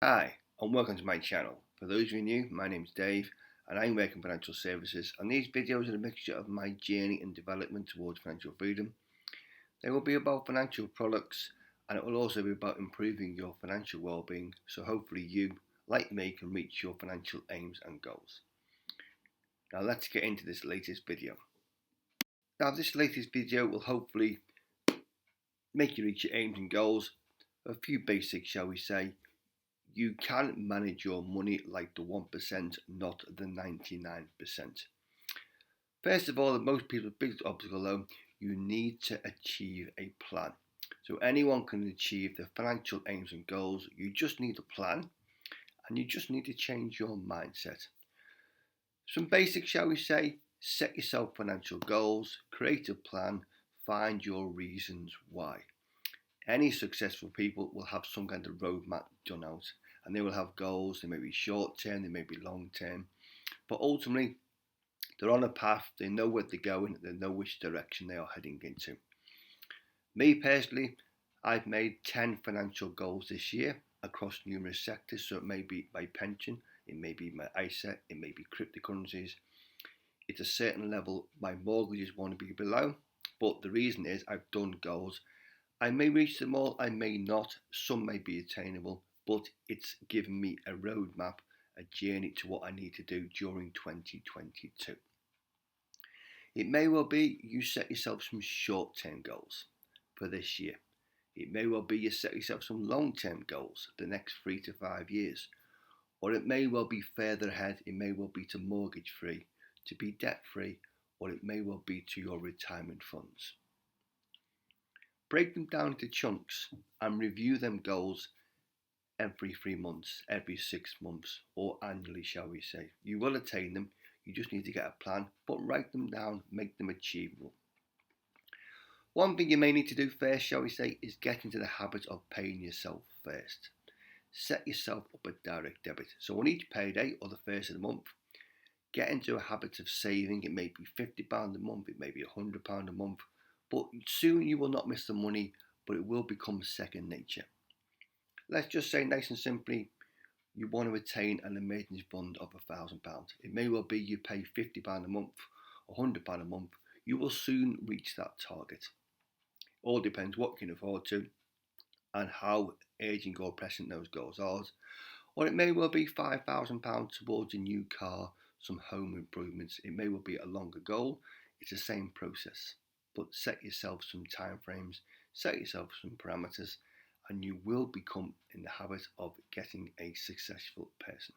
Hi, and welcome to my channel. For those of you new, my name is Dave, and I work in financial services, and these videos are a mixture of my journey and development towards financial freedom. They will be about financial products, and it will also be about improving your financial well-being, so hopefully you, like me, can reach your financial aims and goals. Now let's get into this latest video. Now this latest video will hopefully make you reach your aims and goals. A few basics, shall we say. You can manage your money like the 1%, not the 99%. First of all, the most people's biggest obstacle though, you need to achieve a plan. So anyone can achieve their financial aims and goals. You just need a plan, and you just need to change your mindset. Some basics, shall we say: set yourself financial goals, create a plan, find your reasons why. Any successful people will have some kind of roadmap done out, and they will have goals. They may be short term, they may be long term, but ultimately they're on a path. They know where they're going, they know which direction they are heading into. Me personally, I've made 10 financial goals this year across numerous sectors. So it may be my pension, it may be my ISA, it may be cryptocurrencies. It's a certain level my mortgages want to be below, but the reason is I've done goals. I may reach them all, I may not, some may be attainable, but it's given me a roadmap, a journey to what I need to do during 2022. It may well be you set yourself some short-term goals for this year. It may well be you set yourself some long-term goals the next 3 to 5 years. Or it may well be further ahead. It may well be to mortgage-free, to be debt-free, or it may well be to your retirement funds. Break them down into chunks and review them goals every 3 months, every 6 months, or annually, shall we say. You will attain them. You just need to get a plan, but write them down, make them achievable. One thing you may need to do first, shall we say, is get into the habit of paying yourself first. Set yourself up a direct debit. So on each payday or the first of the month, get into a habit of saving. It may be £50 a month, it may be £100 a month, but soon you will not miss the money, but it will become second nature. Let's just say, nice and simply, you want to attain an emergency fund of £1,000. It may well be you pay £50 a month, £100 a month. You will soon reach that target. All depends what you can afford to and how urgent or pressing those goals are. Or it may well be £5,000 towards a new car, some home improvements. It may well be a longer goal. It's the same process, but set yourself some time frames, set yourself some parameters, and you will become in the habit of getting a successful person.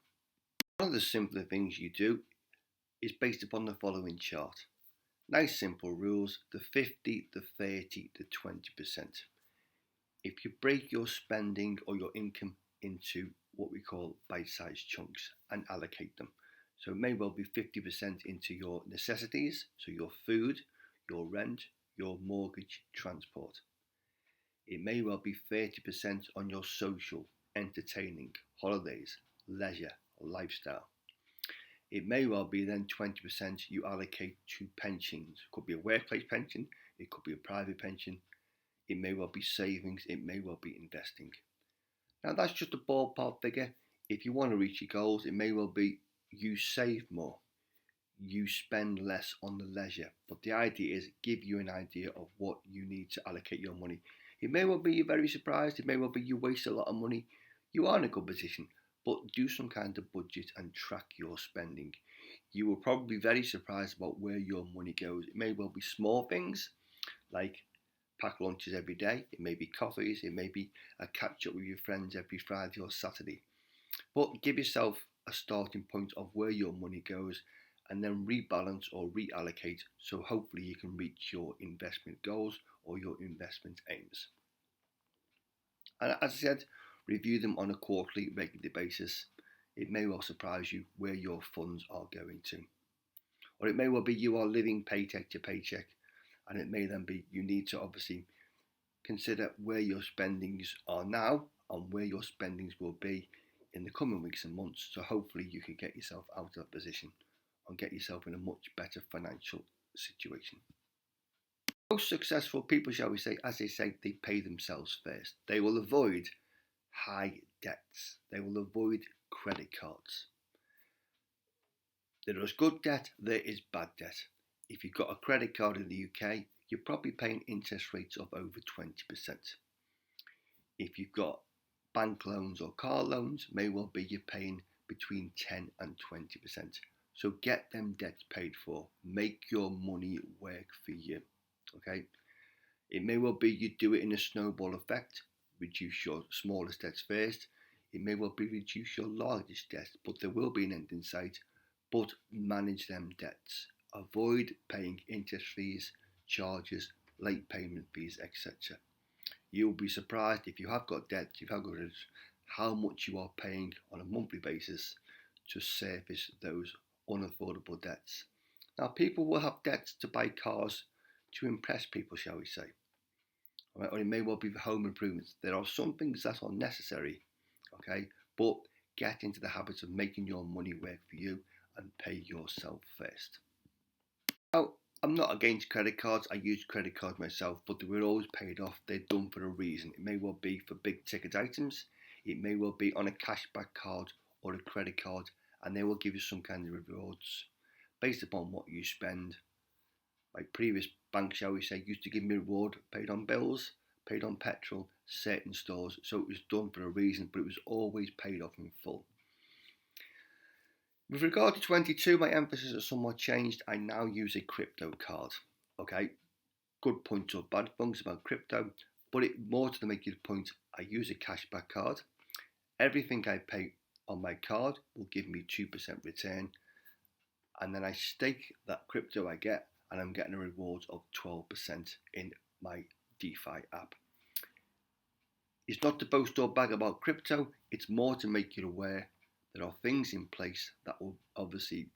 One of the simpler things you do is based upon the following chart. Nice simple rules: the 50, the 30, the 20%. If you break your spending or your income into what we call bite-sized chunks and allocate them. So it may well be 50% into your necessities, so your food, your rent, your mortgage, transport. It may well be 30% on your social, entertaining, holidays, leisure, lifestyle. It may well be then 20% you allocate to pensions. It could be a workplace pension, it could be a private pension, it may well be savings, it may well be investing. Now that's just a ballpark figure. If you want to reach your goals, it may well be you save more, you spend less on the leisure. But the idea is give you an idea of what you need to allocate your money. It may well be you're very surprised, it may well be you waste a lot of money. You are in a good position, but do some kind of budget and track your spending. You will probably be very surprised about where your money goes. It may well be small things like pack lunches every day, it may be coffees, it may be a catch up with your friends every Friday or Saturday. But give yourself a starting point of where your money goes and then rebalance or reallocate, so hopefully you can reach your investment goals or your investment aims. And as I said, review them on a quarterly, regular basis. It may well surprise you where your funds are going to. Or it may well be you are living paycheck to paycheck, and it may then be you need to obviously consider where your spendings are now and where your spendings will be in the coming weeks and months. So hopefully you can get yourself out of that position and get yourself in a much better financial situation. Most successful people, shall we say, as they say, they pay themselves first. They will avoid high debts. They will avoid credit cards. There is good debt, there is bad debt. If you've got a credit card in the UK, you're probably paying interest rates of over 20%. If you've got bank loans or car loans, may well be you're paying between 10 and 20%. So get them debts paid for. Make your money work for you. Okay? It may well be you do it in a snowball effect. Reduce your smallest debts first. It may well be reduce your largest debts, but there will be an end in sight. But manage them debts. Avoid paying interest fees, charges, late payment fees, etc. You'll be surprised if you have got debts, how much you are paying on a monthly basis to service those unaffordable debts. Now, people will have debts to buy cars to impress people, shall we say. Right? Or it may well be for home improvements. There are some things that are necessary, okay, but get into the habit of making your money work for you and pay yourself first. Now, I'm not against credit cards. I use credit cards myself, but they were always paid off. They're done for a reason. It may well be for big ticket items. It may well be on a cashback card or a credit card, and they will give you some kind of rewards based upon what you spend. My previous bank, shall we say, used to give me a reward paid on bills, paid on petrol, certain stores. So it was done for a reason, but it was always paid off in full. With regard to 22, my emphasis has somewhat changed. I now use a crypto card. Okay, good points or bad things about crypto, but more to the make it point, I use a cashback card. Everything I pay on my card will give me 2% return, and then I stake that crypto I get, and I'm getting a reward of 12% in my DeFi app. It's not to boast or brag about crypto, it's more to make you aware there are things in place that will obviously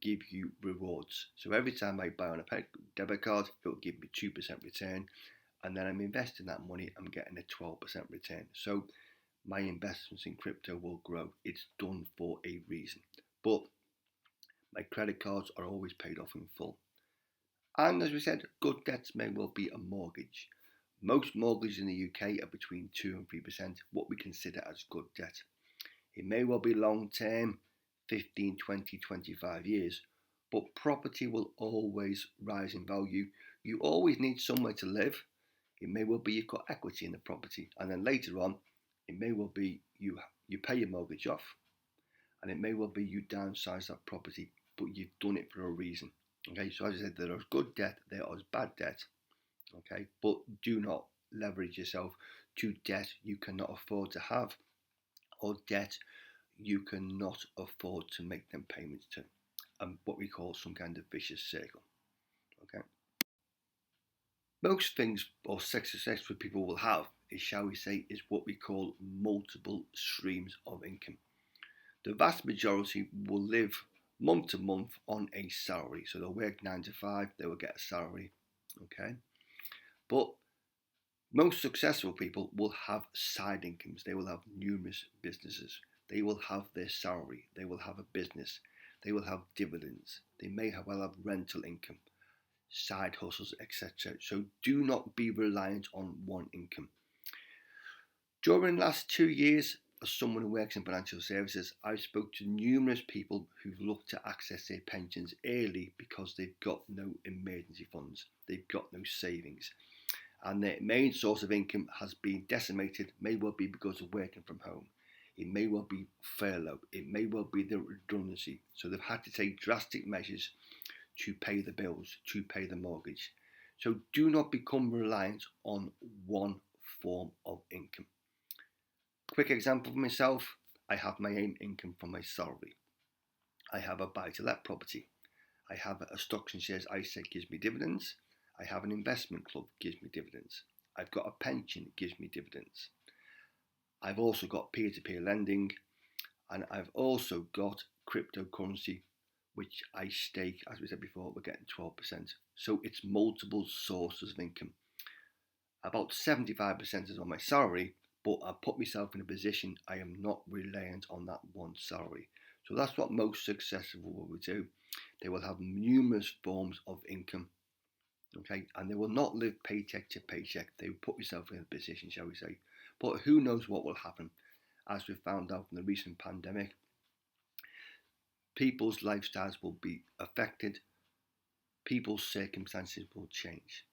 give you rewards. So every time I buy on a debit card, it will give me 2% return, and then I'm investing that money, I'm getting a 12% return. So my investments in crypto will grow. It's done for a reason. But my credit cards are always paid off in full. And as we said, good debts may well be a mortgage. Most mortgages in the UK are between 2 and 3%, what we consider as good debt. It may well be long term, 15, 20, 25 years, but property will always rise in value. You always need somewhere to live. It may well be you've got equity in the property, and then later on, it may well be you pay your mortgage off, and it may well be you downsize that property, but you've done it for a reason. Okay, so as I said, there is good debt, there is bad debt. Okay, but do not leverage yourself to debt you cannot afford to have, or debt you cannot afford to make them payments to, and what we call some kind of vicious circle. Okay. Most things or successful people will have is, shall we say, is what we call multiple streams of income. The vast majority will live month to month on a salary. So they'll work 9 to 5, they will get a salary. Okay. But most successful people will have side incomes. They will have numerous businesses. They will have their salary. They will have a business. They will have dividends. They may well have rental income, side hustles, etc. So do not be reliant on one income. During the last 2 years, as someone who works in financial services, I've spoke to numerous people who've looked to access their pensions early because they've got no emergency funds. They've got no savings. And their main source of income has been decimated, may well be because of working from home. It may well be furlough. It may well be the redundancy. So they've had to take drastic measures to pay the bills, to pay the mortgage. So do not become reliant on one form of income. Quick example for myself, I have my main income from my salary. I have a buy-to-let property. I have a stocks and shares ISA gives me dividends. I have an investment club, gives me dividends. I've got a pension, gives me dividends. I've also got peer-to-peer lending, and I've also got cryptocurrency, which I stake, as we said before, we're getting 12%. So it's multiple sources of income. About 75% is on my salary, but I put myself in a position I am not reliant on that one salary. So that's what most successful will do. They will have numerous forms of income. Okay, and they will not live paycheck to paycheck. They will put themselves in a position, shall we say, But who knows what will happen? As we found out from the recent pandemic, people's lifestyles will be affected, people's circumstances will change.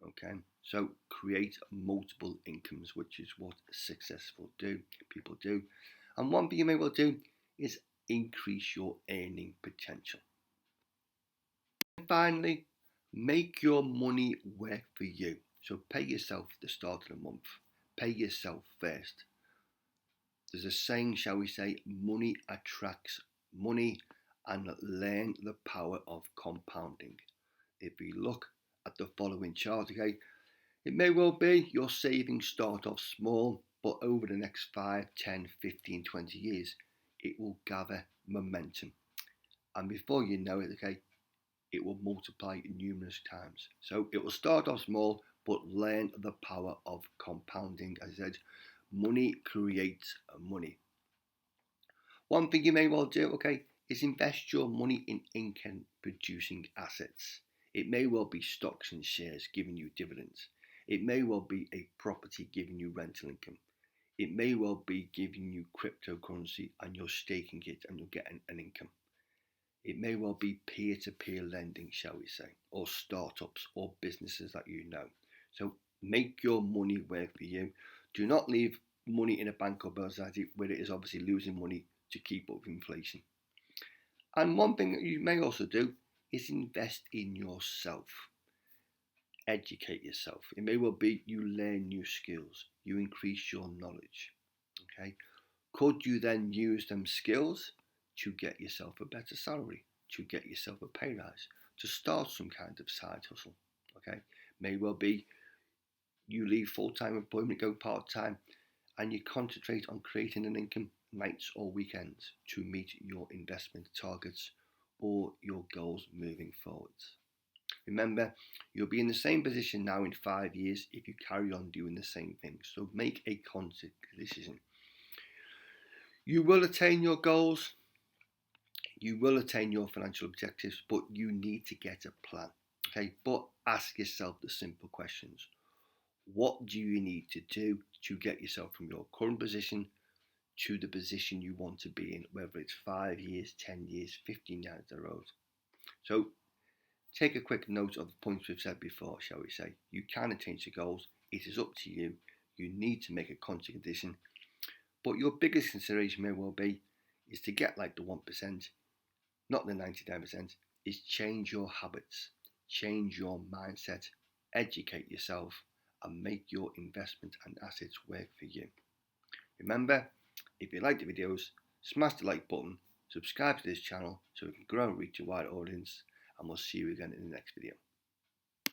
Okay, so create multiple incomes, which is what successful people do. And one thing you may well do is increase your earning potential. And finally, make your money work for you. So pay yourself at the start of the month. Pay yourself first. There's a saying, shall we say, money attracts money, and learn the power of compounding. If we look at the following chart, okay, it may well be your savings start off small, but over the next 5, 10, 15, 20 years, it will gather momentum. And before you know it, okay, it will multiply numerous times. So it will start off small, but learn the power of compounding. As I said, money creates money. One thing you may well do, okay, is invest your money in income producing assets. It may well be stocks and shares giving you dividends. It may well be a property giving you rental income. It may well be giving you cryptocurrency and you're staking it and you're getting an income. It may well be peer-to-peer lending, shall we say, or startups or businesses that you know. So make your money work for you. Do not leave money in a bank or bill society where it is obviously losing money to keep up with inflation. And one thing that you may also do is invest in yourself. Educate yourself. It may well be you learn new skills, you increase your knowledge. Okay, could you then use them skills to get yourself a better salary, to get yourself a pay rise, to start some kind of side hustle? Okay, may well be you leave full-time employment, go part-time, and you concentrate on creating an income nights or weekends to meet your investment targets or your goals moving forwards. Remember, you'll be in the same position now in 5 years if you carry on doing the same thing. So make a conscious decision. You will attain your goals, you will attain your financial objectives, but you need to get a plan. Okay, but ask yourself the simple questions. What do you need to do to get yourself from your current position to the position you want to be in, whether it's 5 years, 10 years, 15 years down the road? So take a quick note of the points we've said before, shall we say. You can attain your goals. It is up to you. You need to make a conscious decision. But your biggest consideration may well be is to get like the 1%, not the 99%, is change your habits, change your mindset, educate yourself, and make your investment and assets work for you. Remember, if you like the videos, smash the like button, subscribe to this channel so we can grow and reach a wider audience, and we'll see you again in the next video.